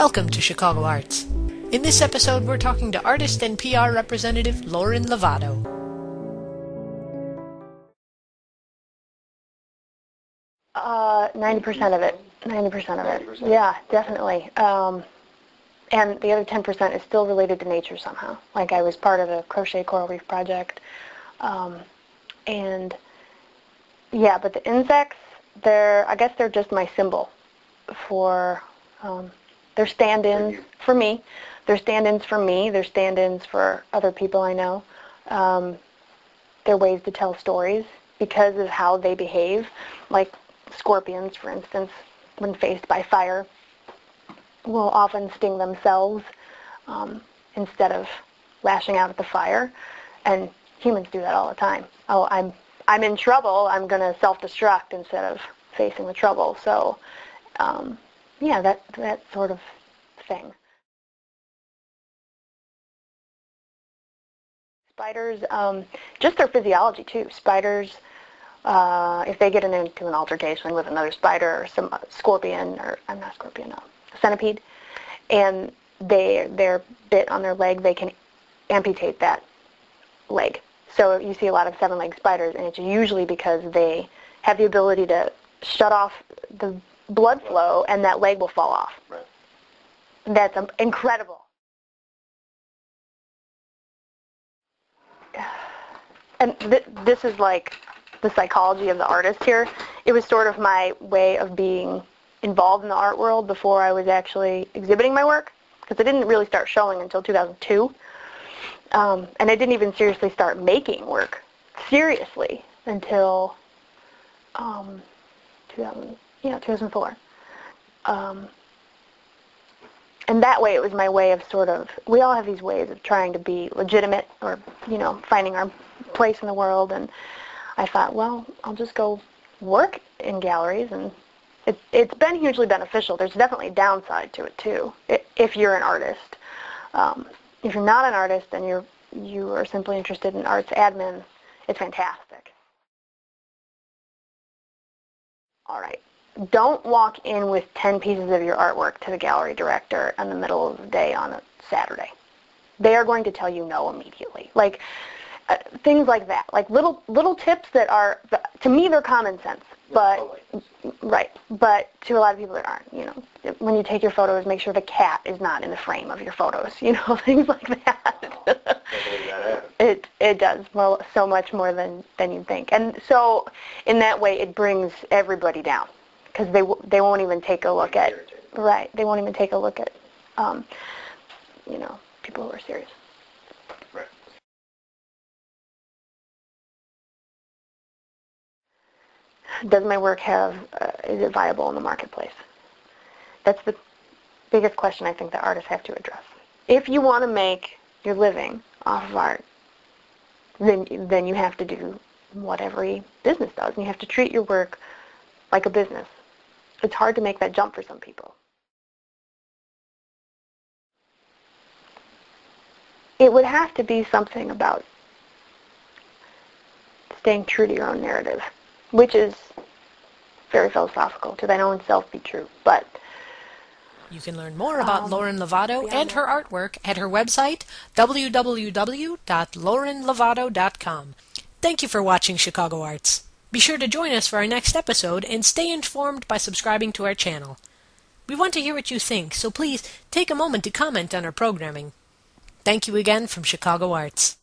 Welcome to Chicago Arts. In this episode, we're talking to artist and PR representative Lauren Levato. Uh, 90% of it. 90% of it. Yeah, definitely. And the other 10% is still related to nature somehow. Like I was part of a crochet coral reef project. And yeah, but the insects, I guess they're just my symbol for, they're stand-ins for me. They're stand-ins for me. They're stand-ins for other people I know. They're ways to tell stories because of how they behave. Like scorpions, for instance, when faced by fire, will often sting themselves instead of lashing out at the fire. And humans do that all the time. Oh, I'm in trouble. I'm going to self-destruct instead of facing the trouble. So, yeah, that sort of thing. Spiders, just their physiology too. Spiders, if they get into an altercation with another spider or some scorpion, or I'm not scorpion, no, centipede, and they're bit on their leg, they can amputate that leg. So you see a lot of seven-legged spiders, and it's usually because they have the ability to shut off the blood flow, and that leg will fall off. Right. That's incredible. And this is like the psychology of the artist here. It was sort of my way of being involved in the art world before I was actually exhibiting my work, because I didn't really start showing until 2002. And I didn't even seriously start making work seriously until 2004. And that way it was my way of sort of, we all have these ways of trying to be legitimate or, finding our place in the world. And I thought, well, I'll just go work in galleries. And it's been hugely beneficial. There's definitely a downside to it, too, if you're an artist. If you're not an artist and you are simply interested in arts admin, it's fantastic. All right. Don't walk in with 10 pieces of your artwork to the gallery director in the middle of the day on a Saturday. They are going to tell you no immediately. Like things like that. Like little tips that are, to me, they're common sense. But right. But to a lot of people that aren't. When you take your photos, make sure the cat is not in the frame of your photos. Things like that. It does so much more than you think. And so in that way, it brings everybody down. Because they won't even take a look at, right, they won't even take a look at, people who are serious. Right. Does my work is it viable in the marketplace? That's the biggest question I think that artists have to address. If you want to make your living off of art, then you have to do what every business does, and you have to treat your work like a business. It's hard to make that jump for some people. It would have to be something about staying true to your own narrative, which is very philosophical, to thine own self be true. But you can learn more about Lauren Levato and her artwork at her website, www.laurenlevato.com. Thank you for watching Chicago Arts. Be sure to join us for our next episode and stay informed by subscribing to our channel. We want to hear what you think, so please take a moment to comment on our programming. Thank you again from Chicago Arts.